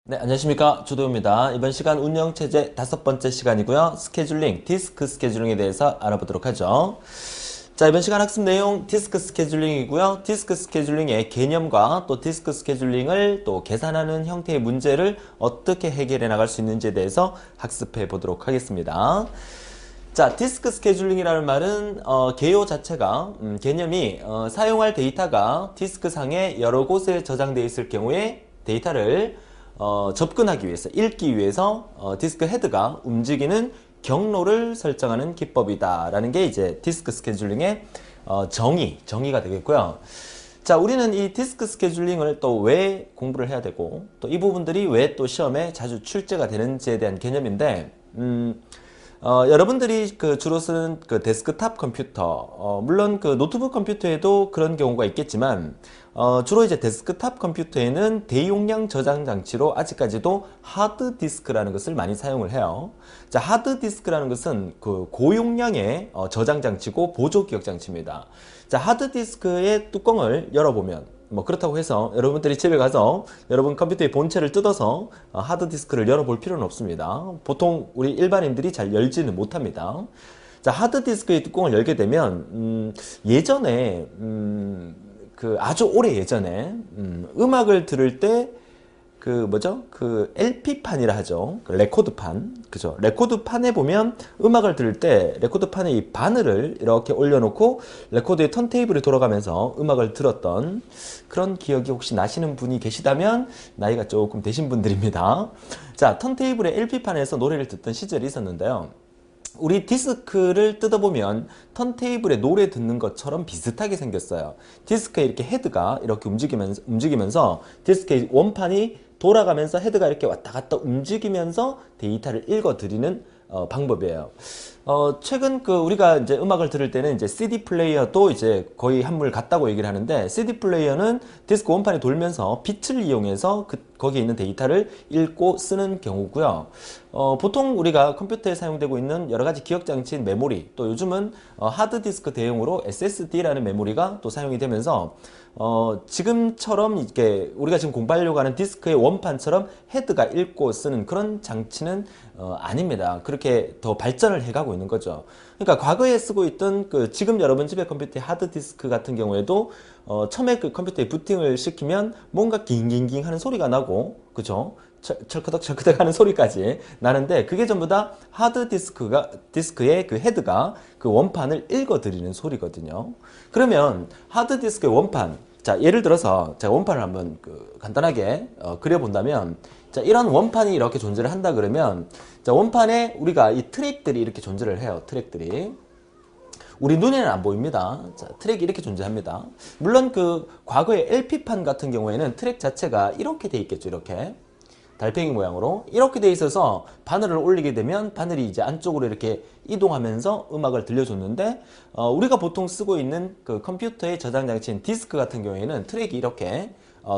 네, 안녕하십니까. 조도우입니다. 이번 시간 운영체제 5번째 시간이고요. 스케줄링, 디스크 스케줄링에 대해서 알아보도록 하죠. 자, 이번 시간 학습 내용 디스크 스케줄링이고요. 디스크 스케줄링의 개념과 또 디스크 스케줄링을 또 계산하는 형태의 문제를 어떻게 해결해 나갈 수 있는지에 대해서 학습해 보도록 하겠습니다. 자, 디스크 스케줄링이라는 말은 개요 자체가 개념이 사용할 데이터가 디스크 상에 여러 곳에 저장되어 있을 경우에 데이터를 접근하기 위해서, 읽기 위해서 디스크 헤드가 움직이는 경로를 설정하는 기법이다 라는 게 이제 디스크 스케줄링의 정의가 되겠고요. 자, 우리는 이 디스크 스케줄링을 또 왜 공부를 해야 되고 또 이 부분들이 왜 또 시험에 자주 출제가 되는지에 대한 개념인데 여러분들이 주로 쓰는 데스크탑 컴퓨터, 물론 노트북 컴퓨터에도 그런 경우가 있겠지만, 주로 이제 데스크탑 컴퓨터에는 대용량 저장 장치로 아직까지도 하드디스크라는 것을 많이 사용을 해요. 자, 하드디스크라는 것은 고용량의 저장 장치고 보조 기억 장치입니다. 자, 하드디스크의 뚜껑을 열어보면, 그렇다고 해서 여러분들이 집에 가서 여러분 컴퓨터의 본체를 뜯어서 하드디스크를 열어볼 필요는 없습니다. 보통 우리 일반인들이 잘 열지는 못합니다. 자, 하드디스크의 뚜껑을 열게 되면 예전에 아주 오래 예전에 음악을 들을 때 LP판이라 하죠. 레코드판. 그죠? 레코드판에 보면 음악을 들을 때 레코드판에 이 바늘을 이렇게 올려놓고 레코드의 턴테이블이 돌아가면서 음악을 들었던 그런 기억이 혹시 나시는 분이 계시다면 나이가 조금 되신 분들입니다. 자, 턴테이블의 LP판에서 노래를 듣던 시절이 있었는데요. 우리 디스크를 뜯어보면 턴테이블에 노래 듣는 것처럼 비슷하게 생겼어요. 디스크에 이렇게 헤드가 이렇게 움직이면서 디스크의 원판이 돌아가면서 헤드가 이렇게 왔다 갔다 움직이면서 데이터를 읽어드리는 방법이에요. 최근 우리가 이제 음악을 들을 때는 이제 CD 플레이어도 이제 거의 한물 같다고 얘기를 하는데, CD 플레이어는 디스크 원판이 돌면서 빛을 이용해서 거기에 있는 데이터를 읽고 쓰는 경우고요. 보통 우리가 컴퓨터에 사용되고 있는 여러 가지 기억 장치인 메모리, 또 요즘은 하드디스크 대용으로 SSD라는 메모리가 또 사용이 되면서 지금처럼 이렇게 우리가 지금 공부하려고 하는 디스크의 원판처럼 헤드가 읽고 쓰는 그런 장치는 아닙니다. 그렇게 더 발전을 해가고 있는 거죠. 그러니까 과거에 쓰고 있던 지금 여러분 집에 컴퓨터의 하드디스크 같은 경우에도 처음에 컴퓨터에 부팅을 시키면 뭔가 깅깅깅 하는 소리가 나고, 그죠? 철커덕 하는 소리까지 나는데, 그게 전부 다 디스크의 헤드가 원판을 읽어드리는 소리거든요. 그러면 하드디스크의 원판, 자, 예를 들어서 제가 원판을 한번 간단하게 그려본다면, 자, 이런 원판이 이렇게 존재를 한다 그러면, 자, 원판에 우리가 이 트랙들이 이렇게 존재를 해요. 트랙들이. 우리 눈에는 안 보입니다. 자, 트랙이 이렇게 존재합니다. 물론 과거의 LP판 같은 경우에는 트랙 자체가 이렇게 돼 있겠죠. 이렇게. 달팽이 모양으로 이렇게 돼 있어서 바늘을 올리게 되면 바늘이 이제 안쪽으로 이렇게 이동하면서 음악을 들려줬는데, 우리가 보통 쓰고 있는 컴퓨터의 저장 장치인 디스크 같은 경우에는 트랙이 이렇게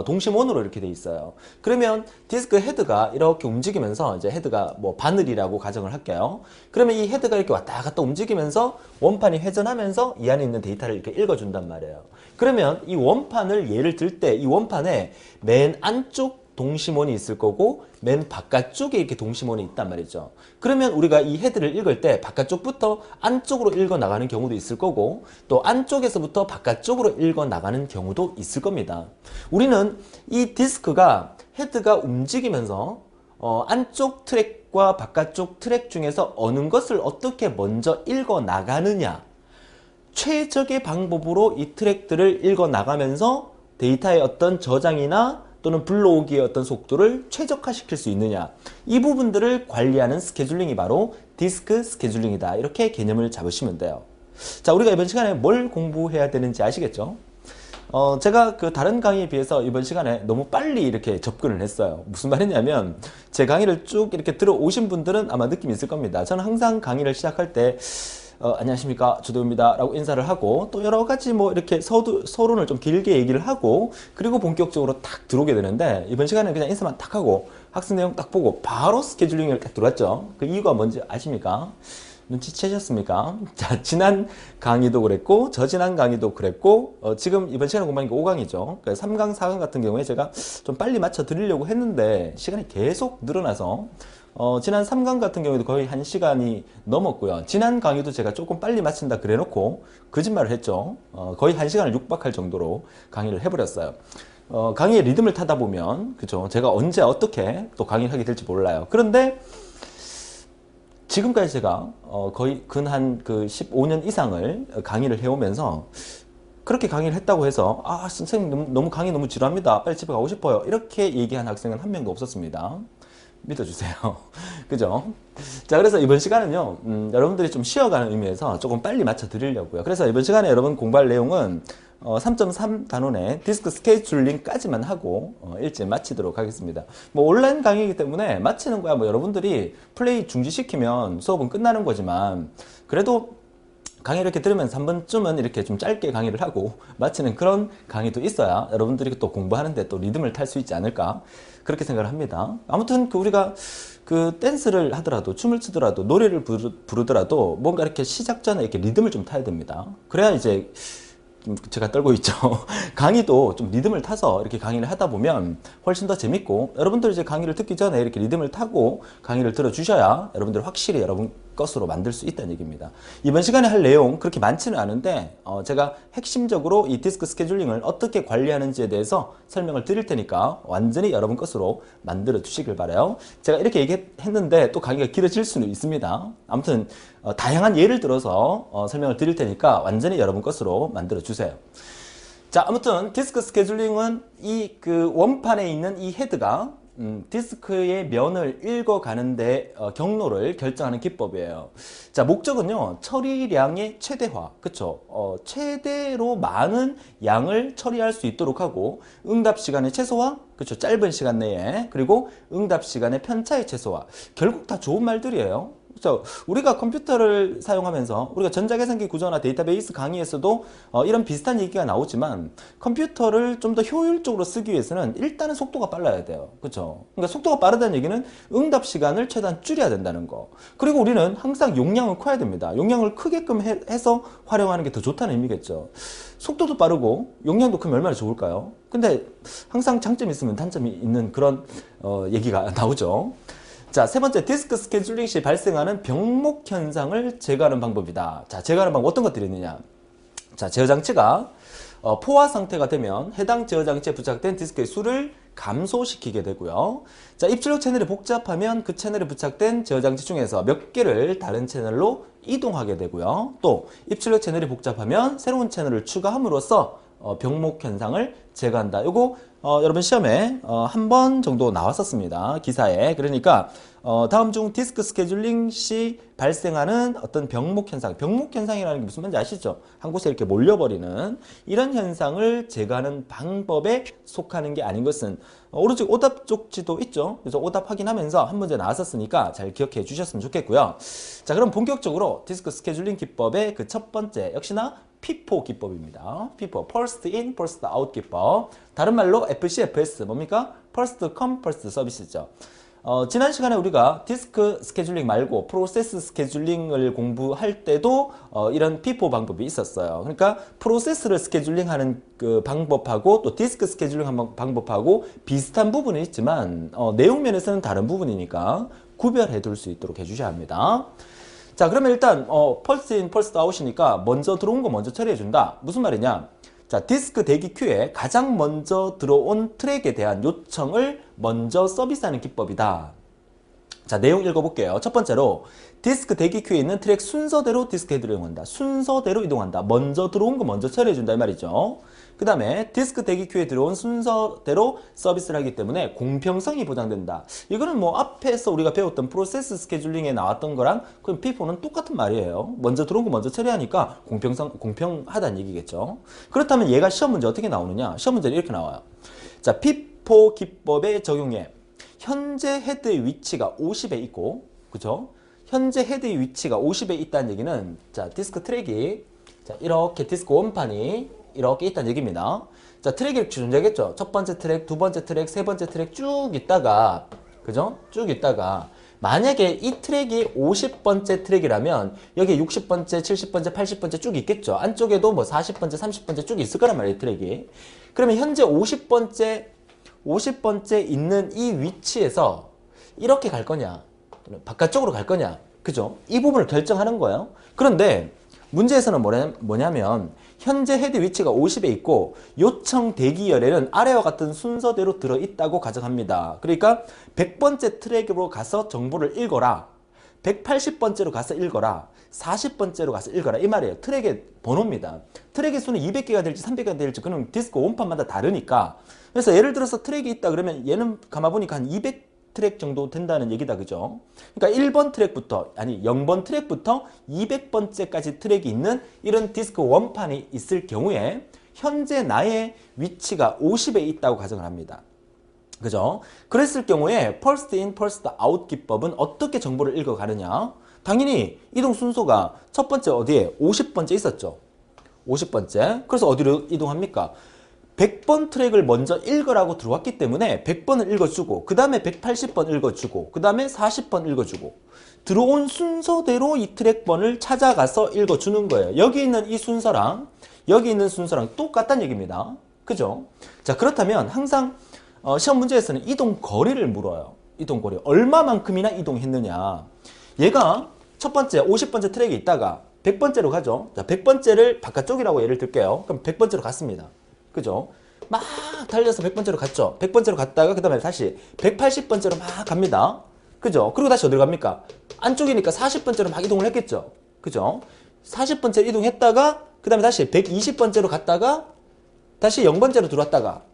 동심원으로 이렇게 돼 있어요. 그러면 디스크 헤드가 이렇게 움직이면서, 이제 헤드가 바늘이라고 가정을 할게요. 그러면 이 헤드가 이렇게 왔다 갔다 움직이면서 원판이 회전하면서 이 안에 있는 데이터를 이렇게 읽어준단 말이에요. 그러면 이 원판을 예를 들 때 이 원판에 맨 안쪽 동심원이 있을 거고 맨 바깥쪽에 이렇게 동심원이 있단 말이죠. 그러면 우리가 이 헤드를 읽을 때 바깥쪽부터 안쪽으로 읽어 나가는 경우도 있을 거고, 또 안쪽에서부터 바깥쪽으로 읽어 나가는 경우도 있을 겁니다. 우리는 이 디스크가 헤드가 움직이면서 안쪽 트랙과 바깥쪽 트랙 중에서 어느 것을 어떻게 먼저 읽어 나가느냐, 최적의 방법으로 이 트랙들을 읽어 나가면서 데이터의 어떤 저장이나 또는 불러오기의 어떤 속도를 최적화시킬 수 있느냐, 이 부분들을 관리하는 스케줄링이 바로 디스크 스케줄링이다. 이렇게 개념을 잡으시면 돼요. 자, 우리가 이번 시간에 뭘 공부해야 되는지 아시겠죠? 제가 다른 강의에 비해서 이번 시간에 너무 빨리 이렇게 접근을 했어요. 무슨 말이냐면, 제 강의를 쭉 이렇게 들어오신 분들은 아마 느낌이 있을 겁니다. 저는 항상 강의를 시작할 때 안녕하십니까, 조도입니다 라고 인사를 하고, 또 여러가지 이렇게 서론을 좀 길게 얘기를 하고, 그리고 본격적으로 딱 들어오게 되는데, 이번 시간에 그냥 인사만 딱 하고 학습 내용 딱 보고 바로 스케줄링을 딱 들어왔죠. 그 이유가 뭔지 아십니까? 눈치채셨습니까? 자, 지난 강의도 그랬고, 저지난 강의도 그랬고, 지금 이번 시간에 공부하는 게 5강이죠. 그러니까 3강, 4강 같은 경우에 제가 좀 빨리 맞춰 드리려고 했는데, 시간이 계속 늘어나서, 지난 3강 같은 경우에도 거의 1시간이 넘었고요. 지난 강의도 제가 조금 빨리 마친다 그래 놓고, 거짓말을 했죠. 거의 1시간을 육박할 정도로 강의를 해버렸어요. 강의의 리듬을 타다 보면, 그죠? 제가 언제 어떻게 또 강의를 하게 될지 몰라요. 그런데, 지금까지 제가 거의 근 15년 이상을 강의를 해오면서 그렇게 강의를 했다고 해서 아 선생님 너무 강의 너무 지루합니다. 빨리 집에 가고 싶어요. 이렇게 얘기한 학생은 한 명도 없었습니다. 믿어주세요. 그죠? 자, 그래서 이번 시간은요, 여러분들이 좀 쉬어가는 의미에서 조금 빨리 맞춰 드리려고요. 그래서 이번 시간에 여러분 공부할 내용은 3.3 단원의 디스크 스케줄링까지만 하고 일찍 마치도록 하겠습니다. 뭐 온라인 강의이기 때문에 마치는 거야. 뭐 여러분들이 플레이 중지시키면 수업은 끝나는 거지만 그래도 강의 이렇게 들으면서 한 번쯤은 이렇게 좀 짧게 강의를 하고 마치는 그런 강의도 있어야 여러분들이 또 공부하는데 또 리듬을 탈 수 있지 않을까 그렇게 생각을 합니다. 아무튼 우리가 댄스를 하더라도 춤을 추더라도 노래를 부르더라도 뭔가 이렇게 시작 전에 이렇게 리듬을 좀 타야 됩니다. 그래야 이제 제가 떨고 있죠. 강의도 좀 리듬을 타서 이렇게 강의를 하다 보면 훨씬 더 재밌고 여러분들 이제 강의를 듣기 전에 이렇게 리듬을 타고 강의를 들어주셔야 여러분들 확실히 여러분 것으로 만들 수 있다는 얘기입니다. 이번 시간에 할 내용 그렇게 많지는 않은데 제가 핵심적으로 이 디스크 스케줄링을 어떻게 관리하는지에 대해서 설명을 드릴 테니까 완전히 여러분 것으로 만들어 주시길 바라요. 제가 이렇게 얘기했는데 또 강의가 길어질 수는 있습니다. 아무튼 다양한 예를 들어서 설명을 드릴 테니까 완전히 여러분 것으로 만들어 주세요. 자, 아무튼 디스크 스케줄링은 이 원판에 있는 이 헤드가 디스크의 면을 읽어가는데 경로를 결정하는 기법이에요. 자, 목적은요, 처리량의 최대화, 그쵸? 최대로 많은 양을 처리할 수 있도록 하고, 응답 시간의 최소화, 그쵸? 짧은 시간 내에, 그리고 응답 시간의 편차의 최소화. 결국 다 좋은 말들이에요. 그렇죠. 우리가 컴퓨터를 사용하면서 우리가 전자계산기 구조나 데이터베이스 강의에서도 이런 비슷한 얘기가 나오지만 컴퓨터를 좀 더 효율적으로 쓰기 위해서는 일단은 속도가 빨라야 돼요. 그렇죠. 그러니까 속도가 빠르다는 얘기는 응답 시간을 최대한 줄여야 된다는 거. 그리고 우리는 항상 용량을 커야 됩니다. 용량을 크게끔 해서 활용하는 게 더 좋다는 의미겠죠. 속도도 빠르고 용량도 크면 얼마나 좋을까요? 근데 항상 장점이 있으면 단점이 있는 그런 얘기가 나오죠. 자, 세 번째, 디스크 스케줄링 시 발생하는 병목 현상을 제거하는 방법이다. 자, 제거하는 방법 어떤 것들이 있느냐? 자, 제어 장치가 포화 상태가 되면 해당 제어 장치에 부착된 디스크의 수를 감소시키게 되고요. 자, 입출력 채널이 복잡하면 그 채널에 부착된 제어 장치 중에서 몇 개를 다른 채널로 이동하게 되고요. 또 입출력 채널이 복잡하면 새로운 채널을 추가함으로써 병목 현상을 제거한다. 요거 여러분 시험에 한 번 정도 나왔었습니다. 기사에. 그러니까 다음 중 디스크 스케줄링 시 발생하는 어떤 병목 현상, 병목 현상이라는 게 무슨 말인지 아시죠? 한 곳에 이렇게 몰려버리는 이런 현상을 제거하는 방법에 속하는 게 아닌 것은 오른쪽 오답 쪽지도 있죠. 그래서 오답 확인하면서 한 문제 나왔었으니까 잘 기억해 주셨으면 좋겠고요. 자, 그럼 본격적으로 디스크 스케줄링 기법의 그 첫 번째 역시나 피포 기법입니다. 피포, First in, First out 기법. 다른 말로 FCFS, 뭡니까? First come, First service죠. 지난 시간에 우리가 디스크 스케줄링 말고 프로세스 스케줄링을 공부할 때도 이런 피포 방법이 있었어요. 그러니까 프로세스를 스케줄링하는 그 방법하고 또 디스크 스케줄링 방법하고 비슷한 부분은 있지만 내용 면에서는 다른 부분이니까 구별해 둘 수 있도록 해주셔야 합니다. 자, 그러면 일단 펄스 인, 펄스 아웃이니까 먼저 들어온 거 먼저 처리해 준다. 무슨 말이냐? 자, 디스크 대기 큐에 가장 먼저 들어온 트랙에 대한 요청을 먼저 서비스하는 기법이다. 자, 내용 읽어볼게요. 첫 번째로 디스크 대기 큐에 있는 트랙 순서대로 디스크 헤드를 이동한다. 순서대로 이동한다. 먼저 들어온 거 먼저 처리해준다 이 말이죠. 그 다음에 디스크 대기 큐에 들어온 순서대로 서비스를 하기 때문에 공평성이 보장된다. 이거는 뭐 앞에서 우리가 배웠던 프로세스 스케줄링에 나왔던 거랑 그럼 P4는 똑같은 말이에요. 먼저 들어온 거 먼저 처리하니까 공평하다는 얘기겠죠. 그렇다면 얘가 시험 문제 어떻게 나오느냐? 시험 문제는 이렇게 나와요. 자, P4 기법의 적용에 현재 헤드의 위치가 50에 있고, 그죠? 현재 헤드의 위치가 50에 있다는 얘기는, 자, 디스크 트랙이, 자, 이렇게 디스크 원판이 이렇게 있다는 얘기입니다. 자, 트랙이 이렇게 존재하겠죠? 첫 번째 트랙, 두 번째 트랙, 세 번째 트랙 쭉 있다가, 그죠? 쭉 있다가, 만약에 이 트랙이 50번째 트랙이라면 여기에 60번째, 70번째, 80번째 쭉 있겠죠. 안쪽에도 뭐 40번째, 30번째 쭉 있을 거란 말이에요, 트랙이. 그러면 현재 50번째 있는 이 위치에서 이렇게 갈 거냐, 바깥쪽으로 갈 거냐, 그죠? 이 부분을 결정하는 거예요. 그런데 문제에서는 뭐냐면 현재 헤드 위치가 50에 있고 요청 대기열에는 아래와 같은 순서대로 들어있다고 가정합니다. 그러니까 100번째 트랙으로 가서 정보를 읽어라, 180번째로 가서 읽어라, 40번째로 가서 읽어라, 이 말이에요. 트랙의 번호입니다. 트랙의 수는 200개가 될지 300개가 될지 그는 디스크 원판마다 다르니까. 그래서 예를 들어서 트랙이 있다 그러면 얘는 가만보니까 한 200 트랙 정도 된다는 얘기다, 그죠? 그러니까 1번 트랙부터, 아니 0번 트랙부터 200번째까지 트랙이 있는 이런 디스크 원판이 있을 경우에 현재 나의 위치가 50에 있다고 가정을 합니다. 그죠? 그랬을 경우에 first in, first out 기법은 어떻게 정보를 읽어가느냐? 당연히 이동 순서가 첫 번째 어디에? 50번째 있었죠. 50번째. 그래서 어디로 이동합니까? 100번 트랙을 먼저 읽으라고 들어왔기 때문에 100번을 읽어주고, 그 다음에 180번 읽어주고, 그 다음에 40번 읽어주고, 들어온 순서대로 이 트랙번을 찾아가서 읽어주는 거예요. 여기 있는 이 순서랑 여기 있는 순서랑 똑같다는 얘기입니다. 그죠? 자, 그렇다면 항상 시험 문제에서는 이동 거리를 물어요. 이동 거리. 얼마만큼이나 이동했느냐. 얘가 첫 번째 50번째 트랙에 있다가 100번째로 가죠. 자, 100번째를 바깥쪽이라고 예를 들게요. 그럼 100번째로 갔습니다. 그죠? 막 달려서 100번째로 갔죠. 100번째로 갔다가 그 다음에 다시 180번째로 막 갑니다. 그죠? 그리고 다시 어디로 갑니까? 안쪽이니까 40번째로 막 이동을 했겠죠. 그죠? 40번째로 이동했다가 그 다음에 다시 120번째로 갔다가 다시 0번째로 들어왔다가,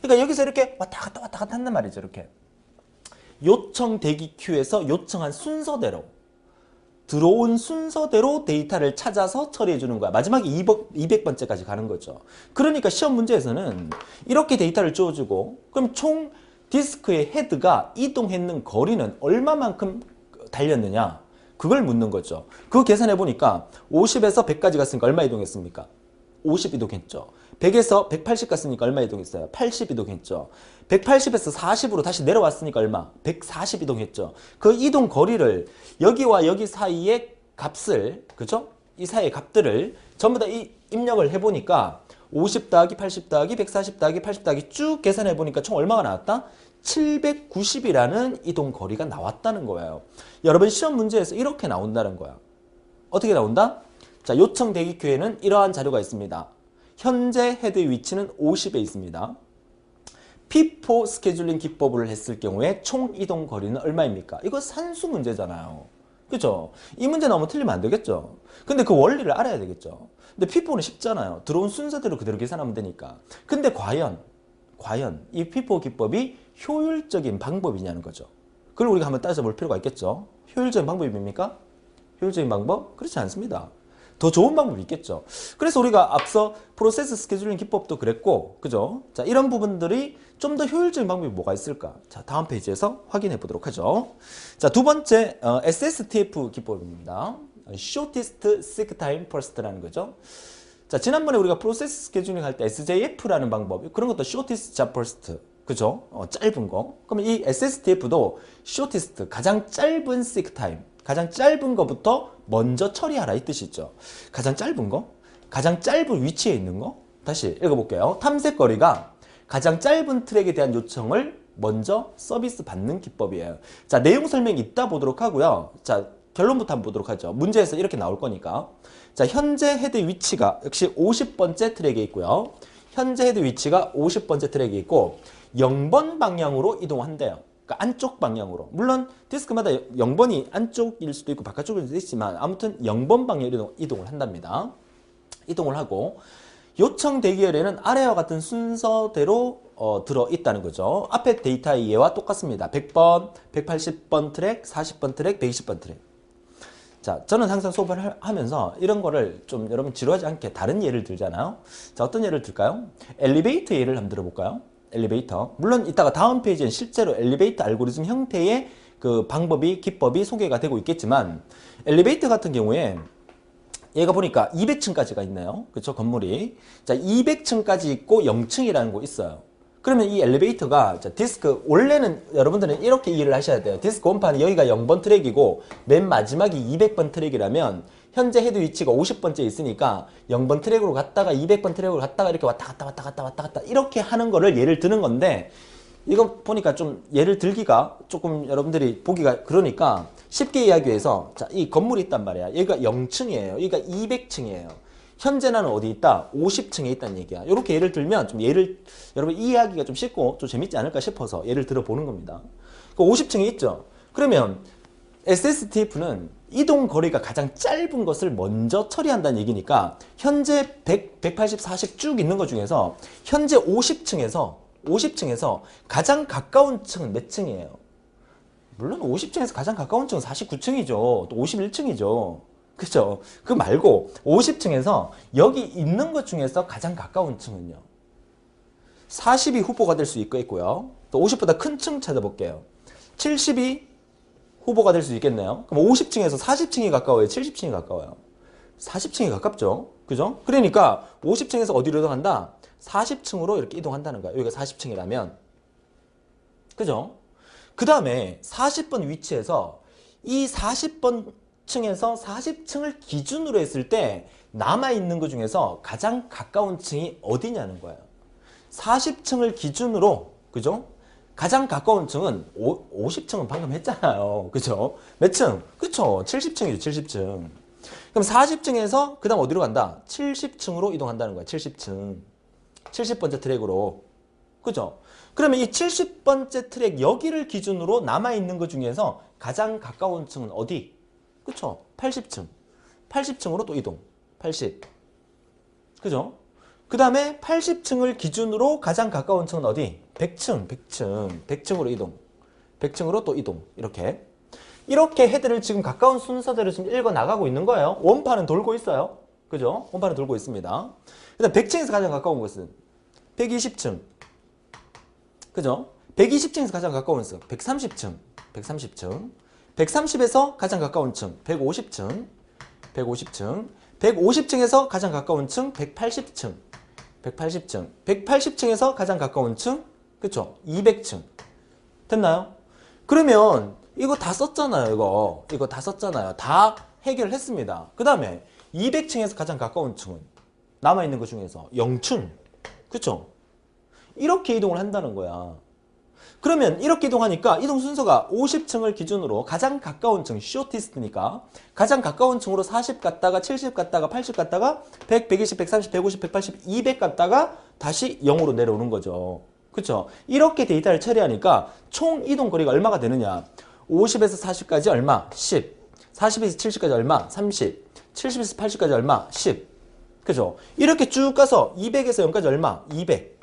그러니까 여기서 이렇게 왔다 갔다 한단 말이죠. 이렇게 요청 대기 큐에서 요청한 순서대로, 들어온 순서대로 데이터를 찾아서 처리해 주는 거야. 마지막에 200번째까지 가는 거죠. 그러니까 시험 문제에서는 이렇게 데이터를 주어주고, 그럼 총 디스크의 헤드가 이동했는 거리는 얼마만큼 달렸느냐, 그걸 묻는 거죠. 그거 계산해 보니까 50에서 100까지 갔으니까 얼마 이동했습니까? 50 이동했죠. 100에서 180 갔으니까 얼마 이동했어요? 80 이동했죠. 180에서 40으로 다시 내려왔으니까 얼마? 140 이동했죠. 그 이동 거리를 여기와 여기 사이의 값을, 그죠? 이 사이의 값들을 전부 다 입력을 해보니까 50 더하기 80 더하기 140 더하기 80 더하기 쭉 계산해보니까 총 얼마가 나왔다? 790이라는 이동 거리가 나왔다는 거예요. 여러분 시험 문제에서 이렇게 나온다는 거야. 어떻게 나온다? 자, 요청 대기 큐에는 이러한 자료가 있습니다. 현재 헤드 위치는 50에 있습니다. P4 스케줄링 기법을 했을 경우에 총 이동 거리는 얼마입니까? 이거 산수 문제잖아요. 그죠? 이 문제 나오면 틀리면 안 되겠죠? 근데 그 원리를 알아야 되겠죠? 근데 P4는 쉽잖아요. 들어온 순서대로 그대로 계산하면 되니까. 근데 과연 이 P4 기법이 효율적인 방법이냐는 거죠. 그걸 우리가 한번 따져볼 필요가 있겠죠? 효율적인 방법입니까? 효율적인 방법? 그렇지 않습니다. 더 좋은 방법이 있겠죠. 그래서 우리가 앞서 프로세스 스케줄링 기법도 그랬고, 그죠? 자, 이런 부분들이 좀 더 효율적인 방법이 뭐가 있을까? 자, 다음 페이지에서 확인해 보도록 하죠. 자, 두 번째, SSTF 기법입니다. Shortest Seek Time First라는 거죠. 자, 지난번에 우리가 프로세스 스케줄링 할 때 SJF라는 방법, 그런 것도 Shortest Job First, 그죠? 짧은 거. 그러면 이 SSTF도 Shortest, 가장 짧은 Seek Time, 가장 짧은 거부터 먼저 처리하라, 이 뜻이죠. 가장 짧은 거? 가장 짧은 위치에 있는 거? 다시 읽어볼게요. 탐색 거리가 가장 짧은 트랙에 대한 요청을 먼저 서비스 받는 기법이에요. 자, 내용 설명이 있다 보도록 하고요. 자, 결론부터 한번 보도록 하죠. 문제에서 이렇게 나올 거니까. 자, 현재 헤드 위치가 역시 50번째 트랙에 있고요. 현재 헤드 위치가 50번째 트랙에 있고 0번 방향으로 이동한대요. 그러니까 안쪽 방향으로. 물론 디스크마다 0번이 안쪽일 수도 있고 바깥쪽일 수도 있지만 아무튼 0번 방향으로 이동을 한답니다. 이동을 하고 요청 대기열에는 아래와 같은 순서대로 들어있다는 거죠. 앞에 데이터의 예와 똑같습니다. 100번, 180번 트랙, 40번 트랙, 120번 트랙. 자, 저는 항상 수업을 하면서 이런 거를 좀 여러분 지루하지 않게 다른 예를 들잖아요. 자, 어떤 예를 들까요? 엘리베이터 예를 한번 들어볼까요? 엘리베이터. 물론 이따가 다음 페이지엔 실제로 엘리베이터 알고리즘 형태의 그 방법이, 기법이 소개가 되고 있겠지만, 엘리베이터 같은 경우에 얘가 보니까 200층까지가 있네요. 그쵸? 건물이. 자, 200층까지 있고 0층이라는 곳 있어요. 그러면 이 엘리베이터가 자, 디스크 원래는 여러분들은 이렇게 이해를 하셔야 돼요. 디스크 원판이 여기가 0번 트랙이고 맨 마지막이 200번 트랙이라면 현재 헤드 위치가 50번째 있으니까 0번 트랙으로 갔다가 200번 트랙으로 갔다가 이렇게 왔다 갔다 이렇게 하는 거를 예를 드는 건데 이거 보니까 좀 예를 들기가 조금 여러분들이 보기가 그러니까 쉽게 이야기해서 자, 이 건물이 있단 말이야. 여기가 0층이에요. 여기가 200층이에요. 현재 나는 어디 있다? 50층에 있다는 얘기야. 이렇게 예를 들면 좀 예를 여러분 이해하기가 좀 쉽고 좀 재밌지 않을까 싶어서 예를 들어보는 겁니다. 그 50층에 있죠. 그러면 SSTF는 이동 거리가 가장 짧은 것을 먼저 처리한다는 얘기니까 현재 100, 180, 40 쭉 있는 것 중에서 현재 50층에서 가장 가까운 층은 몇 층이에요? 물론 50층에서 가장 가까운 층은 49층이죠. 또 51층이죠. 그죠? 그 말고 50층에서 여기 있는 것 중에서 가장 가까운 층은요. 40이 후보가 될 수 있고요. 또 50보다 큰 층 찾아볼게요. 70이 후보가 될 수 있겠네요. 그럼 50층에서 40층이 가까워요? 70층이 가까워요? 40층이 가깝죠? 그죠? 그러니까 50층에서 어디로 이동한다? 40층으로 이렇게 이동한다는 거야. 여기가 40층이라면. 그죠? 그 다음에 40번 위치에서 이 40번 층에서 40층을 기준으로 했을 때 남아있는 것 중에서 가장 가까운 층이 어디냐는 거예요. 40층을 기준으로, 그죠? 가장 가까운 층은 50층은 방금 했잖아요. 그죠? 몇 층? 그쵸? 70층이죠, 70층. 그럼 40층에서 그 다음 어디로 간다? 70층으로 이동한다는 거야, 70층. 70번째 트랙으로. 그죠? 그러면 이 70번째 트랙 여기를 기준으로 남아있는 것 중에서 가장 가까운 층은 어디? 그쵸? 80층. 80층으로 또 이동. 80. 그죠? 그 다음에 80층을 기준으로 가장 가까운 층은 어디? 100층. 100층으로 이동. 100층으로 또 이동. 이렇게. 이렇게 헤드를 지금 가까운 순서대로 지금 읽어 나가고 있는 거예요. 원판은 돌고 있어요. 그죠? 원판은 돌고 있습니다. 일단 100층에서 가장 가까운 곳은 120층. 그죠? 120층에서 가장 가까운 층 130층. 130층. 130에서 가장 가까운 층 150층. 150층. 150층에서 가장 가까운 층 180층. 180층. 180층에서 가장 가까운 층 그쵸? 200층. 됐나요? 그러면 이거 다 썼잖아요. 이거 다 썼잖아요. 다 해결했습니다. 그 다음에 200층에서 가장 가까운 층은 남아있는 것 중에서 0층. 그쵸? 이렇게 이동을 한다는 거야. 그러면 이렇게 이동하니까 이동 순서가 50층을 기준으로 가장 가까운 층, 쇼티스트니까 가장 가까운 층으로 40 갔다가 70 갔다가 80 갔다가 100, 120, 130, 150, 180, 200 갔다가 다시 0으로 내려오는 거죠. 그쵸? 이렇게 데이터를 처리하니까 총 이동 거리가 얼마가 되느냐? 50에서 40까지 얼마? 10. 40에서 70까지 얼마? 30. 70에서 80까지 얼마? 10. 그죠? 이렇게 쭉 가서 200에서 0까지 얼마? 200.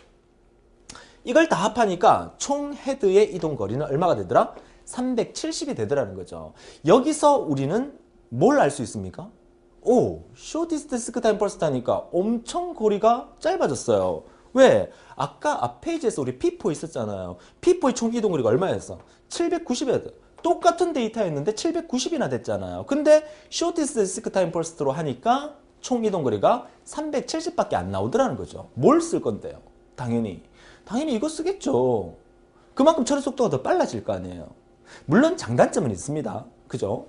이걸 다 합하니까 총 헤드의 이동 거리는 얼마가 되더라? 370이 되더라는 거죠. 여기서 우리는 뭘 알 수 있습니까? 오, shortest disk time burst 하니까 엄청 거리가 짧아졌어요. 왜? 아까 앞 페이지에서 우리 P4 있었잖아요. P4의 총 이동 거리가 얼마였어? 790이었어. 똑같은 데이터였는데 790이나 됐잖아요. 근데 shortest disk time burst로 하니까 총 이동 거리가 370밖에 안 나오더라는 거죠. 뭘 쓸 건데요? 당연히 이거 쓰겠죠. 그만큼 처리 속도가 더 빨라질 거 아니에요. 물론 장단점은 있습니다. 그죠?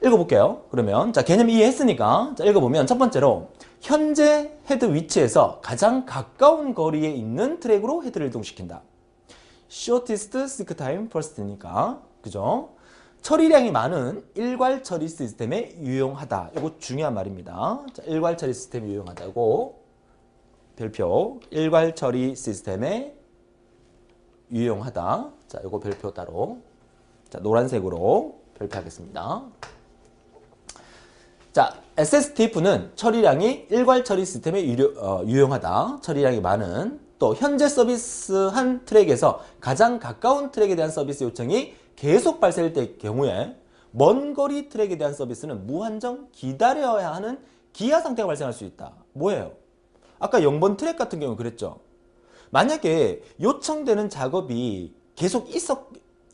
읽어볼게요. 그러면 자 개념 이해했으니까 자 읽어보면 첫 번째로 현재 헤드 위치에서 가장 가까운 거리에 있는 트랙으로 헤드를 이동시킨다. shortest seek time first니까 그죠? 처리량이 많은 일괄 처리 시스템에 유용하다. 이거 중요한 말입니다. 자, 일괄 처리 시스템이 유용하다고 별표 일괄 처리 시스템에 유용하다. 자, 이거 별표 따로 자 노란색으로 별표하겠습니다. 자, SSTF는 처리량이 일괄 처리 시스템에 유용하다. 처리량이 많은 또 현재 서비스한 트랙에서 가장 가까운 트랙에 대한 서비스 요청이 계속 발생될 경우에 먼 거리 트랙에 대한 서비스는 무한정 기다려야 하는 기아 상태가 발생할 수 있다. 뭐예요? 아까 0번 트랙 같은 경우 그랬죠. 만약에 요청되는 작업이 계속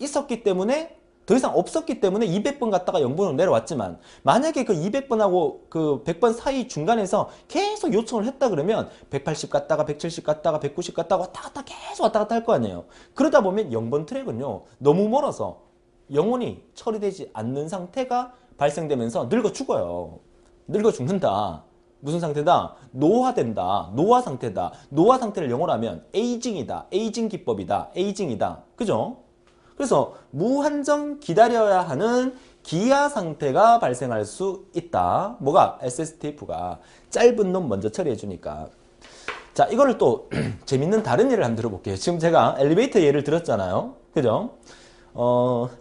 있었기 때문에 더 이상 없었기 때문에 200번 갔다가 0번으로 내려왔지만 만약에 그 200번하고 그 100번 사이 중간에서 계속 요청을 했다 그러면 180 갔다가 170 갔다가 190 갔다가 왔다 갔다 계속 왔다 갔다 할 거 아니에요. 그러다 보면 0번 트랙은요 너무 멀어서 영원히 처리되지 않는 상태가 발생되면서 늙어 죽어요. 늙어 죽는다. 무슨 상태다? 노화된다. 노화 상태다. 노화 상태를 영어로 하면 에이징이다. 에이징 기법이다. 에이징이다. 그죠? 그래서 무한정 기다려야 하는 기아 상태가 발생할 수 있다. 뭐가? SSTF가 짧은 놈 먼저 처리해 주니까. 자, 이거를 또 재밌는 다른 예를 한번 들어볼게요. 지금 제가 엘리베이터 예를 들었잖아요. 그죠?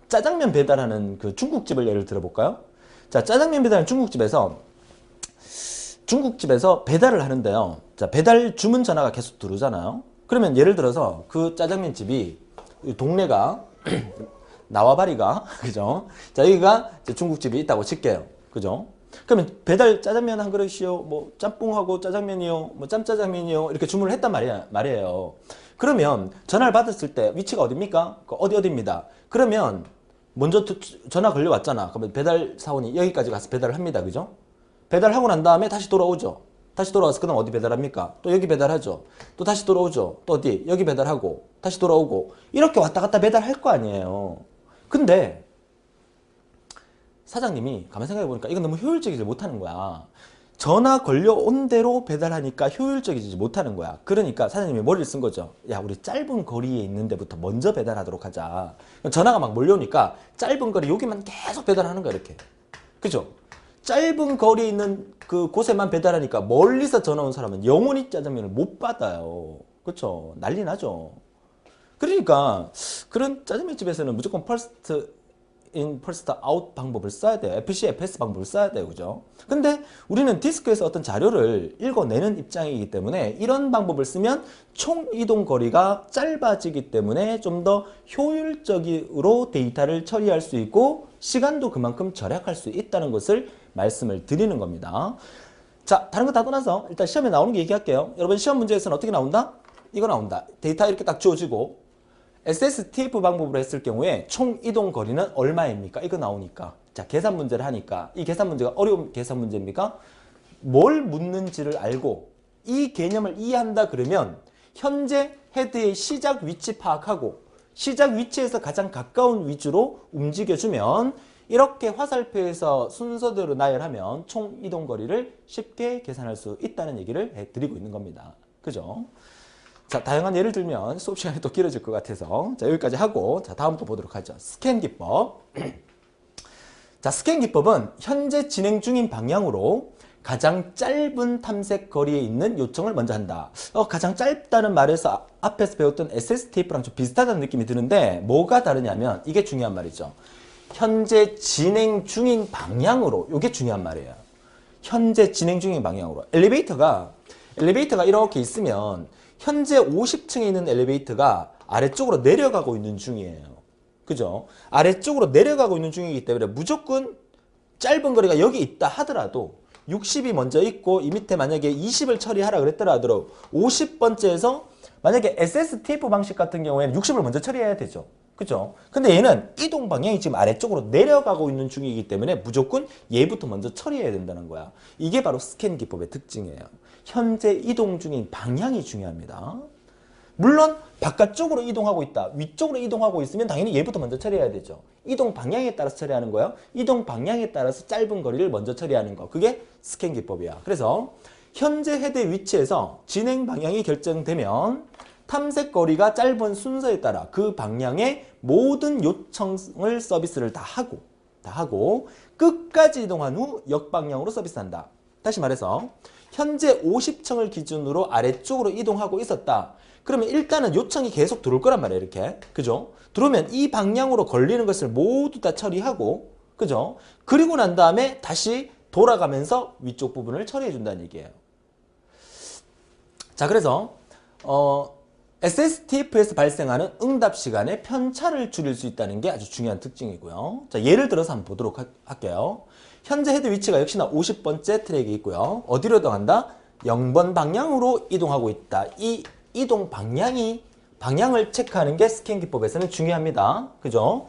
짜장면 배달하는 그 중국집을 예를 들어볼까요? 자, 짜장면 배달하는 중국집에서 배달을 하는데요. 자, 배달 주문 전화가 계속 들어오잖아요. 그러면 예를 들어서 그 짜장면 집이 동네가 나와바리가 그죠? 자, 여기가 중국집이 있다고 칠게요. 그죠? 그러면 배달 짜장면 한 그릇이요, 뭐 짬뽕하고 짜장면이요, 뭐 짬짜장면이요 이렇게 주문을 했단 말이에요. 그러면 전화를 받았을 때 위치가 어딥니까? 어디입니다. 그러면 먼저 전화 걸려왔잖아. 그러면 배달 사원이 여기까지 가서 배달을 합니다. 그죠? 배달하고 난 다음에 다시 돌아오죠. 다시 돌아와서 그다음 어디 배달합니까? 또 여기 배달하죠. 또 다시 돌아오죠. 또 어디? 여기 배달하고 다시 돌아오고 이렇게 왔다 갔다 배달할 거 아니에요. 근데 사장님이 가만 생각해 보니까 이건 너무 효율적이지 못하는 거야. 전화 걸려온 대로 배달하니까 효율적이지 못하는 거야. 그러니까 사장님이 머리를 쓴 거죠. 야, 우리 짧은 거리에 있는 데부터 먼저 배달하도록 하자. 전화가 막 몰려오니까 짧은 거리 여기만 계속 배달하는 거야, 이렇게. 그죠? 짧은 거리에 있는 그 곳에만 배달하니까 멀리서 전화 온 사람은 영원히 짜장면을 못 받아요. 그렇죠? 난리 나죠. 그러니까 그런 짜장면 집에서는 무조건 퍼스트 인, 퍼스트 아웃 방법을 써야 돼요. FC, FS 방법을 써야 돼요. 그죠? 근데 우리는 디스크에서 어떤 자료를 읽어내는 입장이기 때문에 이런 방법을 쓰면 총 이동 거리가 짧아지기 때문에 좀 더 효율적으로 데이터를 처리할 수 있고 시간도 그만큼 절약할 수 있다는 것을 말씀을 드리는 겁니다. 자, 다른 거 다 떠나서 일단 시험에 나오는 게 얘기할게요. 여러분 시험 문제에서는 어떻게 나온다? 이거 나온다. 데이터 이렇게 딱 주어지고 SSTF 방법으로 했을 경우에 총 이동 거리는 얼마입니까? 이거 나오니까. 자, 계산 문제를 하니까 이 계산 문제가 어려운 계산 문제입니까? 뭘 묻는지를 알고 이 개념을 이해한다 그러면 현재 헤드의 시작 위치 파악하고 시작 위치에서 가장 가까운 위주로 움직여주면 이렇게 화살표에서 순서대로 나열하면 총 이동 거리를 쉽게 계산할 수 있다는 얘기를 해드리고 있는 겁니다. 그죠? 자, 다양한 예를 들면 수업 시간이 또 길어질 것 같아서 자, 여기까지 하고 자, 다음 또 보도록 하죠. 스캔 기법. 자, 스캔 기법은 현재 진행 중인 방향으로 가장 짧은 탐색 거리에 있는 요청을 먼저 한다. 가장 짧다는 말에서 앞에서 배웠던 SSTF랑 좀 비슷하다는 느낌이 드는데 뭐가 다르냐면 이게 중요한 말이죠. 현재 진행 중인 방향으로 이게 중요한 말이에요. 현재 진행 중인 방향으로 엘리베이터가 이렇게 있으면 현재 50층에 있는 엘리베이터가 아래쪽으로 내려가고 있는 중이에요. 그죠? 아래쪽으로 내려가고 있는 중이기 때문에 무조건 짧은 거리가 여기 있다 하더라도 60이 먼저 있고 이 밑에 만약에 20을 처리하라 그랬더라도 50번째에서 만약에 SSTF 방식 같은 경우에는 60을 먼저 처리해야 되죠. 그죠? 근데 얘는 이동 방향이 지금 아래쪽으로 내려가고 있는 중이기 때문에 무조건 얘부터 먼저 처리해야 된다는 거야. 이게 바로 스캔 기법의 특징이에요. 현재 이동 중인 방향이 중요합니다. 물론 바깥쪽으로 이동하고 있다, 위쪽으로 이동하고 있으면 당연히 얘부터 먼저 처리해야 되죠. 이동 방향에 따라서 처리하는 거예요. 이동 방향에 따라서 짧은 거리를 먼저 처리하는 거. 그게 스캔 기법이야. 그래서 현재 헤드의 위치에서 진행 방향이 결정되면 탐색 거리가 짧은 순서에 따라 그 방향의 모든 요청을 서비스를 다 하고 끝까지 이동한 후 역방향으로 서비스한다. 다시 말해서 현재 50층을 기준으로 아래쪽으로 이동하고 있었다. 그러면 일단은 요청이 계속 들어올 거란 말이에요. 이렇게. 그죠? 들어오면 이 방향으로 걸리는 것을 모두 다 처리하고 그죠? 그리고 난 다음에 다시 돌아가면서 위쪽 부분을 처리해 준다는 얘기예요. 자, 그래서 SSTF에서 발생하는 응답 시간의 편차를 줄일 수 있다는 게 아주 중요한 특징이고요. 자, 예를 들어서 한번 보도록 할게요. 현재 헤드 위치가 역시나 50번째 트랙이 있고요. 어디로 이동한다? 0번 방향으로 이동하고 있다. 이 이동 방향을 체크하는 게 스캔 기법에서는 중요합니다. 그죠?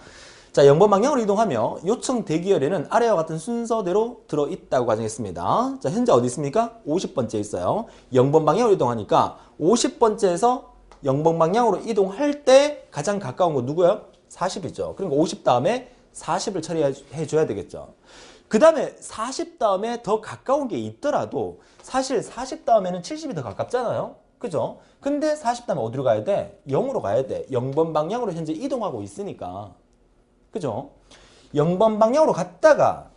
자, 0번 방향으로 이동하며 요청 대기열에는 아래와 같은 순서대로 들어있다고 가정했습니다. 자, 현재 어디 있습니까? 50번째 있어요. 0번 방향으로 이동하니까 50번째에서 0번 방향으로 이동할 때 가장 가까운 거 누구예요? 40이죠. 그러니까 50 다음에 40을 처리해 줘야 되겠죠. 그 다음에 40 다음에 더 가까운 게 있더라도 사실 40 다음에는 70이 더 가깝잖아요. 그죠? 근데 40 다음에 어디로 가야 돼? 0으로 가야 돼. 0번 방향으로 현재 이동하고 있으니까. 그죠? 0번 방향으로 갔다가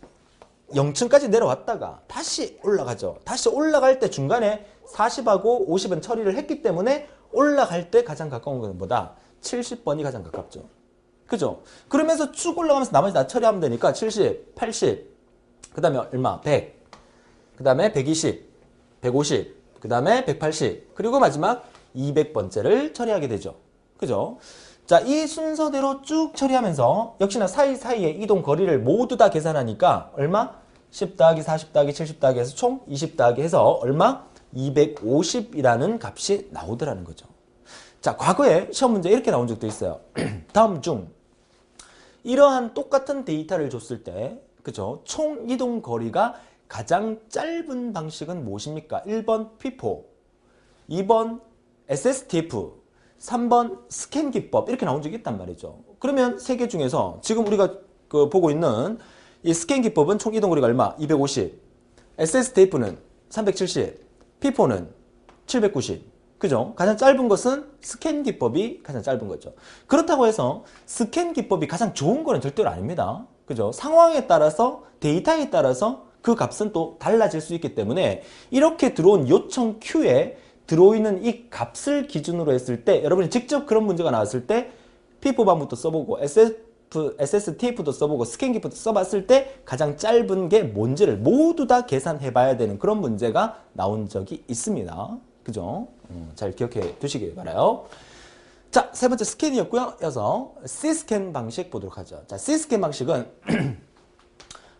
0층까지 내려왔다가 다시 올라가죠. 다시 올라갈 때 중간에 40하고 50은 처리를 했기 때문에 올라갈 때 가장 가까운 것은 뭐다? 70번이 가장 가깝죠. 그죠? 그러면서 쭉 올라가면서 나머지 다 처리하면 되니까 70, 80, 그 다음에 얼마? 100, 그 다음에 120, 150, 그 다음에 180, 그리고 마지막 200번째를 처리하게 되죠. 그죠? 자, 이 순서대로 쭉 처리하면서 역시나 사이사이의 이동 거리를 모두 다 계산하니까 얼마? 10 더하기 40 더하기 70 더하기 해서 총 20 더하기 해서 얼마? 250이라는 값이 나오더라는 거죠. 자, 과거에 시험 문제 이렇게 나온 적도 있어요. 다음 중 이러한 똑같은 데이터를 줬을 때 그죠? 총 이동 거리가 가장 짧은 방식은 무엇입니까? 1번 피포, 2번 SSTF, 3번 스캔 기법 이렇게 나온 적이 있단 말이죠. 그러면 세 개 중에서 지금 우리가 보고 있는 이 스캔 기법은 총 이동 거리가 얼마? 250, SSTF는 370, 피포는 790. 그죠? 가장 짧은 것은 스캔 기법이 가장 짧은 거죠. 그렇다고 해서 스캔 기법이 가장 좋은 거는 절대로 아닙니다. 그죠? 상황에 따라서 데이터에 따라서 그 값은 또 달라질 수 있기 때문에 이렇게 들어온 요청 큐에 들어있는 이 값을 기준으로 했을 때 여러분이 직접 그런 문제가 나왔을 때 피포 방법도 써보고 SSTF도 써보고 스캔 기법도 써봤을 때 가장 짧은 게 뭔지를 모두 다 계산해 봐야 되는 그런 문제가 나온 적이 있습니다. 그죠? 잘 기억해 두시길 바라요. 자, 세 번째 스캔이었고요. 이어서 C스캔 방식 보도록 하죠. 자, C스캔 방식은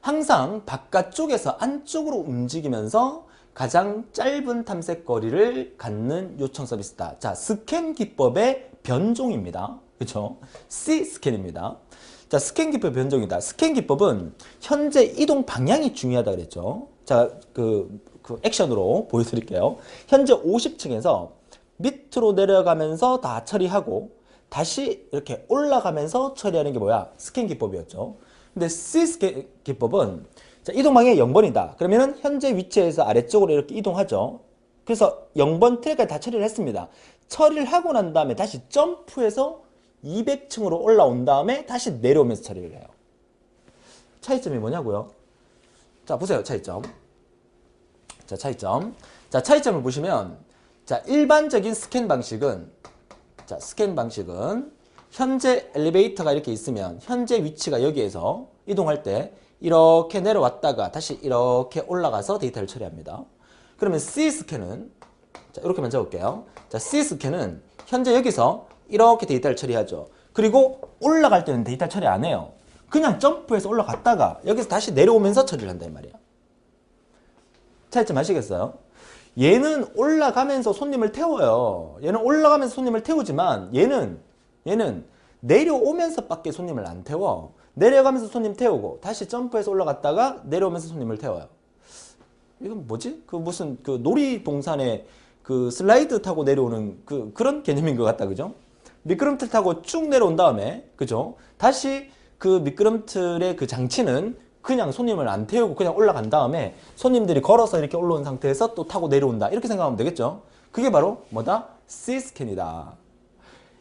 항상 바깥쪽에서 안쪽으로 움직이면서 가장 짧은 탐색 거리를 갖는 요청 서비스다. 자, 스캔 기법의 변종입니다. 그렇죠? C스캔입니다. 자, 스캔 기법 변종이다. 스캔 기법은 현재 이동 방향이 중요하다 그랬죠. 자, 그 액션으로 보여드릴게요. 현재 50층에서 밑으로 내려가면서 다 처리하고 다시 이렇게 올라가면서 처리하는 게 뭐야? 스캔 기법이었죠. 근데 C 스캔 기법은 자, 이동 방향이 0번이다. 그러면은 현재 위치에서 아래쪽으로 이렇게 이동하죠. 그래서 0번 트랙까지 다 처리를 했습니다. 처리를 하고 난 다음에 다시 점프해서 200층으로 올라온 다음에 다시 내려오면서 처리를 해요. 차이점이 뭐냐고요? 자, 보세요. 차이점. 자, 차이점. 자, 차이점을 보시면 자, 일반적인 스캔 방식은 자, 스캔 방식은 현재 엘리베이터가 이렇게 있으면 현재 위치가 여기에서 이동할 때 이렇게 내려왔다가 다시 이렇게 올라가서 데이터를 처리합니다. 그러면 C스캔은 자, 이렇게만 적을게요. 자, C스캔은 현재 여기서 이렇게 데이터를 처리하죠. 그리고 올라갈 때는 데이터 처리 안 해요. 그냥 점프해서 올라갔다가 여기서 다시 내려오면서 처리를 한단 말이에요. 차이점 아시겠어요? 얘는 올라가면서 손님을 태워요. 얘는 올라가면서 손님을 태우지만 얘는 내려오면서 밖에 손님을 안 태워. 내려가면서 손님 태우고 다시 점프해서 올라갔다가 내려오면서 손님을 태워요. 이건 뭐지? 그 무슨 그 놀이동산에 그 슬라이드 타고 내려오는 그런 개념인 것 같다. 그죠? 미끄럼틀 타고 쭉 내려온 다음에 그죠? 다시 그 미끄럼틀의 그 장치는 그냥 손님을 안 태우고 그냥 올라간 다음에 손님들이 걸어서 이렇게 올라온 상태에서 또 타고 내려온다. 이렇게 생각하면 되겠죠? 그게 바로 뭐다? C스캔이다.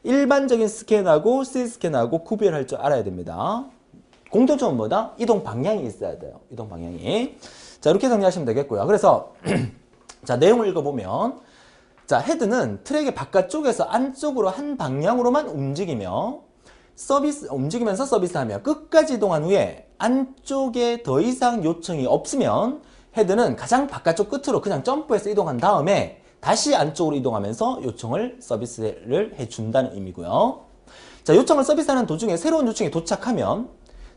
일반적인 스캔하고 C스캔하고 구별할 줄 알아야 됩니다. 공통점은 뭐다? 이동 방향이 있어야 돼요. 이동 방향이. 자, 이렇게 정리하시면 되겠고요. 그래서 자, 내용을 읽어보면 자, 헤드는 트랙의 바깥쪽에서 안쪽으로 한 방향으로만 움직이면서 서비스하며 끝까지 이동한 후에 안쪽에 더 이상 요청이 없으면 헤드는 가장 바깥쪽 끝으로 그냥 점프해서 이동한 다음에 다시 안쪽으로 이동하면서 요청을 서비스를 해준다는 의미고요. 자, 요청을 서비스하는 도중에 새로운 요청이 도착하면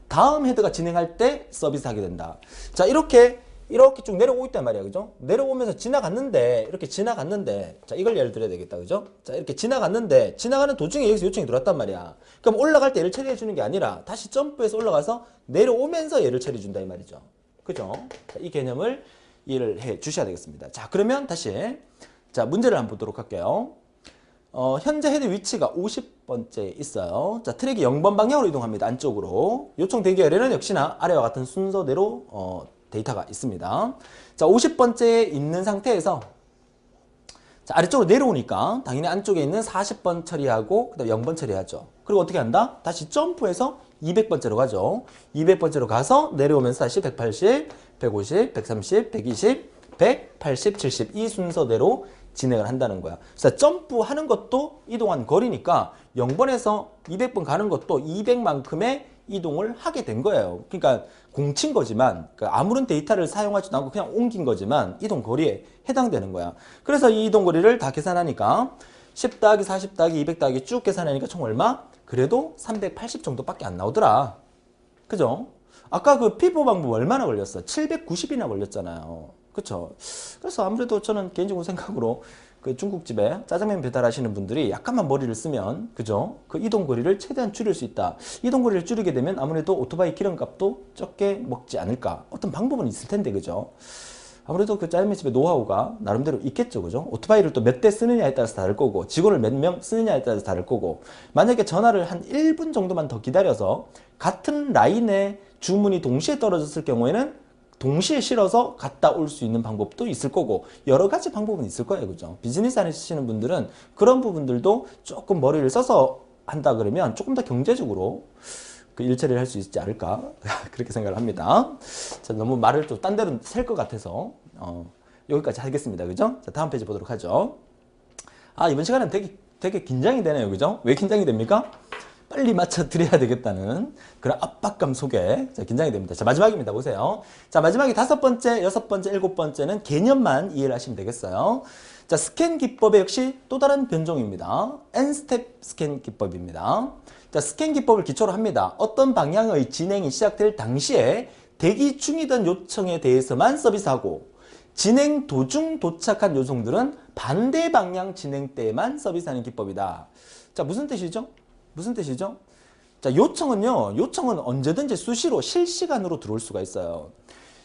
다음 헤드가 진행할 때 서비스하게 된다. 자, 이렇게 이렇게 쭉 내려오고 있단 말이야. 그죠? 내려오면서 지나갔는데, 이렇게 지나갔는데, 자, 이걸 예를 들어야 되겠다. 그죠? 자, 이렇게 지나갔는데, 지나가는 도중에 여기서 요청이 들어왔단 말이야. 그럼 올라갈 때 얘를 처리해 주는 게 아니라, 다시 점프해서 올라가서 내려오면서 얘를 처리해 준다. 이 말이죠. 그죠? 자, 이 개념을 이해를 해 주셔야 되겠습니다. 자, 그러면 다시, 자, 문제를 한번 보도록 할게요. 현재 헤드 위치가 50번째 있어요. 자, 트랙이 0번 방향으로 이동합니다. 안쪽으로. 요청 대기열에는 역시나 아래와 같은 순서대로 데이터가 있습니다. 자, 50번째에 있는 상태에서 자, 아래쪽으로 내려오니까 당연히 안쪽에 있는 40번 처리하고 그다음에 0번 처리하죠. 그리고 어떻게 한다? 다시 점프해서 200번째로 가죠. 200번째로 가서 내려오면서 다시 180, 150, 130, 120, 180, 70 이 순서대로 진행을 한다는 거야. 그래서 점프하는 것도 이동한 거리니까 0번에서 200번 가는 것도 200만큼의 이동을 하게 된 거예요. 그러니까 공친 거지만 아무런 데이터를 사용하지도 않고 그냥 옮긴 거지만 이동 거리에 해당되는 거야. 그래서 이 이동 거리를 다 계산하니까 10 더하기 40 더하기 200 더하기 쭉 계산하니까 총 얼마? 그래도 380 정도밖에 안 나오더라. 그죠? 아까 그 피보 방법 얼마나 걸렸어? 790이나 걸렸잖아요. 그쵸? 그래서 아무래도 저는 개인적으로 생각으로 그 중국집에 짜장면 배달하시는 분들이 약간만 머리를 쓰면, 그죠? 그 이동거리를 최대한 줄일 수 있다. 이동거리를 줄이게 되면 아무래도 오토바이 기름값도 적게 먹지 않을까. 어떤 방법은 있을 텐데, 그죠? 아무래도 그 짜장면집의 노하우가 나름대로 있겠죠, 그죠? 오토바이를 또 몇 대 쓰느냐에 따라서 다를 거고, 직원을 몇 명 쓰느냐에 따라서 다를 거고, 만약에 전화를 한 1분 정도만 더 기다려서 같은 라인에 주문이 동시에 떨어졌을 경우에는 동시에 실어서 갔다 올 수 있는 방법도 있을 거고 여러 가지 방법은 있을 거예요. 그죠? 비즈니스 하시는 분들은 그런 부분들도 조금 머리를 써서 한다 그러면 조금 더 경제적으로 그 일처리를 할 수 있지 않을까 그렇게 생각을 합니다. 자, 너무 말을 좀 딴 데로 셀 것 같아서 여기까지 하겠습니다. 그죠? 자, 다음 페이지 보도록 하죠. 아, 이번 시간은 되게 긴장이 되네요. 그죠? 왜 긴장이 됩니까? 빨리 맞춰드려야 되겠다는 그런 압박감 속에 자, 긴장이 됩니다. 자, 마지막입니다. 보세요. 자, 마지막에 5번째, 6번째, 7번째는 개념만 이해를 하시면 되겠어요. 자, 스캔 기법의 역시 또 다른 변종입니다. N스텝 스캔 기법입니다. 자, 스캔 기법을 기초로 합니다. 어떤 방향의 진행이 시작될 당시에 대기 중이던 요청에 대해서만 서비스하고 진행 도중 도착한 요청들은 반대 방향 진행 때에만 서비스하는 기법이다. 자, 무슨 뜻이죠? 무슨 뜻이죠? 자, 요청은 언제든지 수시로 실시간으로 들어올 수가 있어요.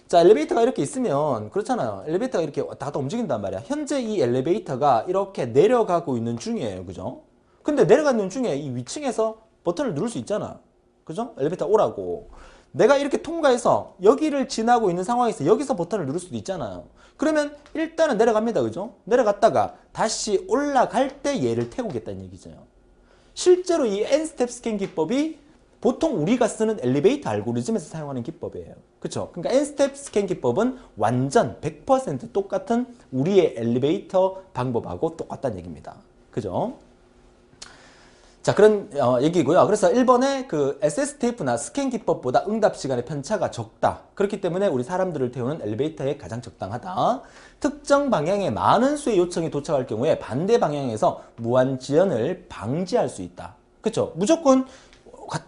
자, 엘리베이터가 이렇게 있으면 그렇잖아요. 엘리베이터가 이렇게 왔다 갔다 움직인단 말이야. 현재 이 엘리베이터가 이렇게 내려가고 있는 중이에요. 그죠? 근데 내려가는 중에 이 위층에서 버튼을 누를 수 있잖아. 그죠? 엘리베이터 오라고. 내가 이렇게 통과해서 여기를 지나고 있는 상황에서 여기서 버튼을 누를 수도 있잖아요. 그러면 일단은 내려갑니다. 그죠? 내려갔다가 다시 올라갈 때 얘를 태우겠다는 얘기죠. 실제로 이 N스텝 스캔 기법이 보통 우리가 쓰는 엘리베이터 알고리즘에서 사용하는 기법이에요. 그쵸? 그러니까 N스텝 스캔 기법은 완전 100% 똑같은 우리의 엘리베이터 방법하고 똑같다는 얘기입니다. 그죠? 자, 그런 얘기고요. 그래서 1번에 그 SSTF나 스캔 기법보다 응답 시간의 편차가 적다. 그렇기 때문에 우리 사람들을 태우는 엘리베이터에 가장 적당하다. 특정 방향에 많은 수의 요청이 도착할 경우에 반대 방향에서 무한 지연을 방지할 수 있다. 그렇죠? 무조건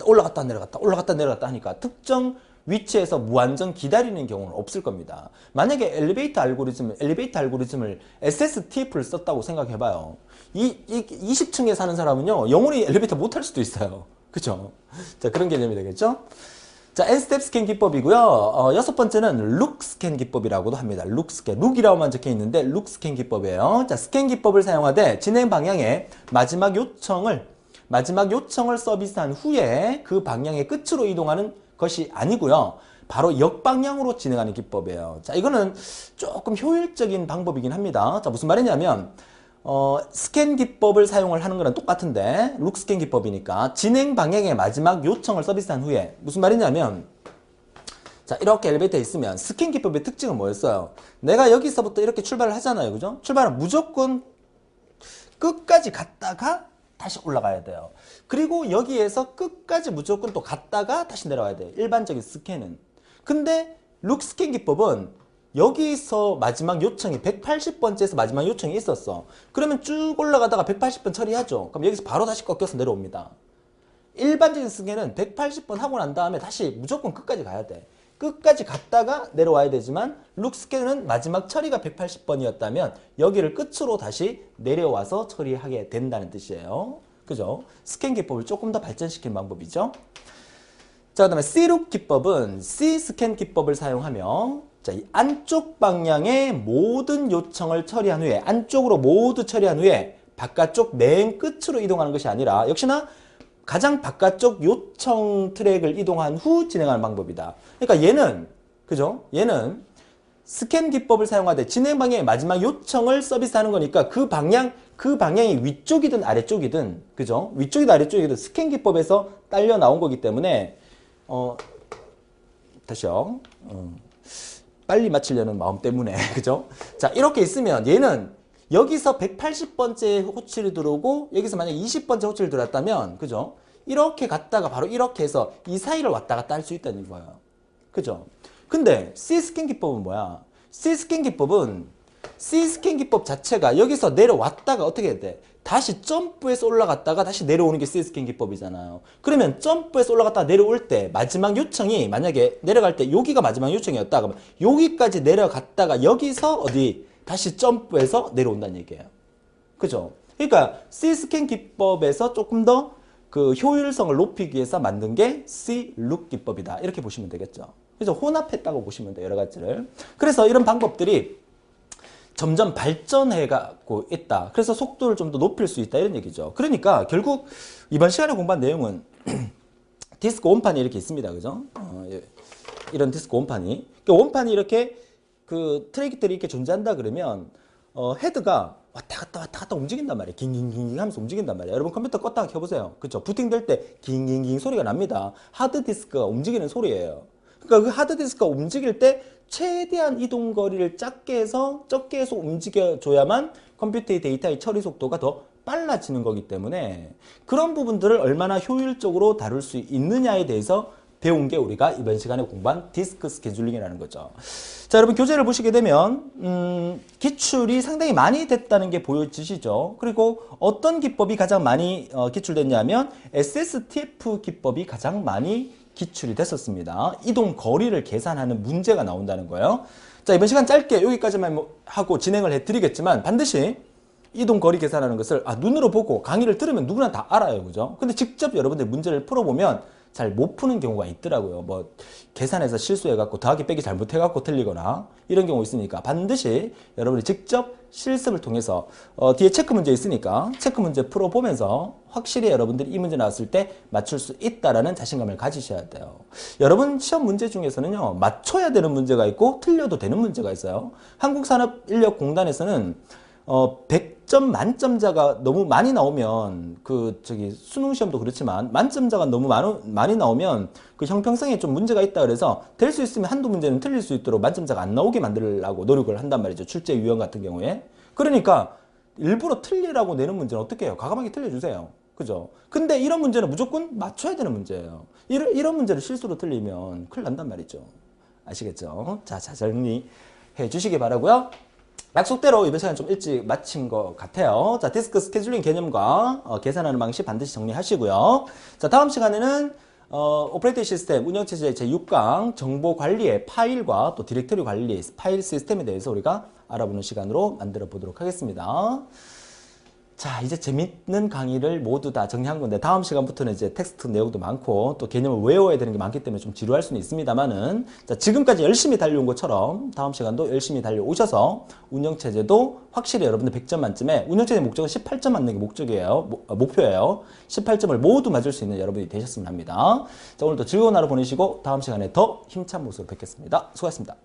올라갔다 내려갔다 올라갔다 내려갔다 하니까 특정 위치에서 무한정 기다리는 경우는 없을 겁니다. 만약에 엘리베이터 알고리즘을 SSTF를 썼다고 생각해봐요. 20층에 사는 사람은요, 영원히 엘리베이터 못 탈 수도 있어요. 그죠? 자, 그런 개념이 되겠죠? 자, N스텝 스캔 기법이고요. 6번째는 룩 스캔 기법이라고도 합니다. 룩 스캔. 룩이라고만 적혀 있는데 룩 스캔 기법이에요. 자, 스캔 기법을 사용하되 진행 방향에 마지막 요청을 서비스한 후에 그 방향의 끝으로 이동하는 것이 아니고요. 바로 역방향으로 진행하는 기법이에요. 자, 이거는 조금 효율적인 방법이긴 합니다. 자, 무슨 말이냐면 스캔 기법을 사용을 하는 거랑 똑같은데 룩 스캔 기법이니까 진행 방향의 마지막 요청을 서비스한 후에 무슨 말이냐면 자, 이렇게 엘리베이터에 있으면 스캔 기법의 특징은 뭐였어요? 내가 여기서부터 이렇게 출발을 하잖아요. 그죠? 출발은 무조건 끝까지 갔다가 다시 올라가야 돼요. 그리고 여기에서 끝까지 무조건 또 갔다가 다시 내려와야 돼요. 일반적인 스캔은. 근데 룩 스캔 기법은 여기서 마지막 요청이 180번째에서 마지막 요청이 있었어. 그러면 쭉 올라가다가 180번 처리하죠. 그럼 여기서 바로 다시 꺾여서 내려옵니다. 일반적인 스캔은 180번 하고 난 다음에 다시 무조건 끝까지 가야 돼. 끝까지 갔다가 내려와야 되지만 룩스캔은 마지막 처리가 180번이었다면 여기를 끝으로 다시 내려와서 처리하게 된다는 뜻이에요. 그죠? 스캔 기법을 조금 더 발전시킨 방법이죠. 자, 그 다음에 C룩 기법은 C스캔 기법을 사용하며 자, 이 안쪽 방향의 모든 요청을 처리한 후에 안쪽으로 모두 처리한 후에 바깥쪽 맨 끝으로 이동하는 것이 아니라 역시나 가장 바깥쪽 요청 트랙을 이동한 후 진행하는 방법이다. 그러니까 얘는 그죠? 얘는 스캔 기법을 사용하되 진행 방향의 마지막 요청을 서비스하는 거니까 그 방향이 위쪽이든 아래쪽이든 그죠? 위쪽이든 아래쪽이든 스캔 기법에서 딸려 나온 거기 때문에 다시요. 빨리 맞추려는 마음 때문에 그죠? 자, 이렇게 있으면 얘는 여기서 180번째 호출이 들어오고 여기서 만약 20번째 호출이 들어왔다면 그죠? 이렇게 갔다가 바로 이렇게 해서 이 사이를 왔다 갔다 할 수 있다는 거예요. 그죠? 근데 C스캔 기법은 뭐야? C스캔 기법 자체가 여기서 내려왔다가 어떻게 해야 돼? 다시 점프해서 올라갔다가 다시 내려오는 게 C스캔 기법이잖아요. 그러면 점프해서 올라갔다가 내려올 때 마지막 요청이 만약에 내려갈 때 여기가 마지막 요청이었다. 그러면 여기까지 내려갔다가 여기서 어디 다시 점프해서 내려온다는 얘기예요. 그죠? 그러니까 C스캔 기법에서 조금 더 그 효율성을 높이기 위해서 만든 게 C룩 기법이다. 이렇게 보시면 되겠죠. 그래서 혼합했다고 보시면 돼요. 여러 가지를. 그래서 이런 방법들이 점점 발전해가고 있다. 그래서 속도를 좀 더 높일 수 있다. 이런 얘기죠. 그러니까 결국 이번 시간에 공부한 내용은 디스크 원판이 이렇게 있습니다. 그죠? 이런 디스크 원판이. 그러니까 원판이 이렇게 그 트랙들이 이렇게 존재한다 그러면 헤드가 왔다 갔다 움직인단 말이에요. 깅깅깅 하면서 움직인단 말이에요. 여러분 컴퓨터 껐다가 켜보세요. 그쵸? 부팅될 때 깅깅깅 소리가 납니다. 하드디스크가 움직이는 소리예요. 그러니까 그 하드디스크가 움직일 때 최대한 이동 거리를 적게 해서 움직여줘야만 컴퓨터의 데이터의 처리 속도가 더 빨라지는 거기 때문에 그런 부분들을 얼마나 효율적으로 다룰 수 있느냐에 대해서 배운 게 우리가 이번 시간에 공부한 디스크 스케줄링이라는 거죠. 자, 여러분 교재를 보시게 되면 기출이 상당히 많이 됐다는 게 보여지시죠. 그리고 어떤 기법이 가장 많이 기출됐냐면 SSTF 기법이 가장 많이 기출이 됐었습니다. 이동 거리를 계산하는 문제가 나온다는 거예요. 자, 이번 시간 짧게 여기까지만 하고 진행을 해드리겠지만 반드시 이동 거리 계산하는 것을 눈으로 보고 강의를 들으면 누구나 다 알아요. 그죠? 근데 직접 여러분들 문제를 풀어보면 잘 못 푸는 경우가 있더라고요. 뭐 계산해서 실수해갖고 더하기 빼기 잘못해갖고 틀리거나 이런 경우 있으니까 반드시 여러분이 직접 실습을 통해서 뒤에 체크 문제 있으니까 체크 문제 풀어보면서 확실히 여러분들이 이 문제 나왔을 때 맞출 수 있다라는 자신감을 가지셔야 돼요. 여러분 시험 문제 중에서는요. 맞춰야 되는 문제가 있고 틀려도 되는 문제가 있어요. 한국산업인력공단에서는 100점 만점자가 너무 많이 나오면 수능 시험도 그렇지만 만점자가 너무 많이 나오면 그 형평성에 좀 문제가 있다 그래서 될 수 있으면 한두 문제는 틀릴 수 있도록 만점자가 안 나오게 만들려고 노력을 한단 말이죠. 출제 유형 같은 경우에. 그러니까 일부러 틀리라고 내는 문제는 어떻게 해요? 과감하게 틀려주세요. 그죠? 근데 이런 문제는 무조건 맞춰야 되는 문제예요. 이런 문제를 실수로 틀리면 큰일 난단 말이죠. 아시겠죠? 자, 정리해 주시기 바라고요. 약속대로 이번 시간 좀 일찍 마친 것 같아요. 자, 디스크 스케줄링 개념과 계산하는 방식 반드시 정리하시고요. 자, 다음 시간에는 오퍼레이팅 시스템 운영체제 제6강 정보 관리의 파일과 또 디렉터리 관리 파일 시스템에 대해서 우리가 알아보는 시간으로 만들어 보도록 하겠습니다. 자, 이제 재밌는 강의를 모두 다 정리한 건데 다음 시간부터는 이제 텍스트 내용도 많고 또 개념을 외워야 되는 게 많기 때문에 좀 지루할 수는 있습니다만은 자, 지금까지 열심히 달려온 것처럼 다음 시간도 열심히 달려오셔서 운영체제도 확실히 여러분들 100점 만점에 운영체제 목적은 18점 맞는 게 목표예요. 18점을 모두 맞을 수 있는 여러분이 되셨으면 합니다. 자, 오늘도 즐거운 하루 보내시고 다음 시간에 더 힘찬 모습으로 뵙겠습니다. 수고하셨습니다.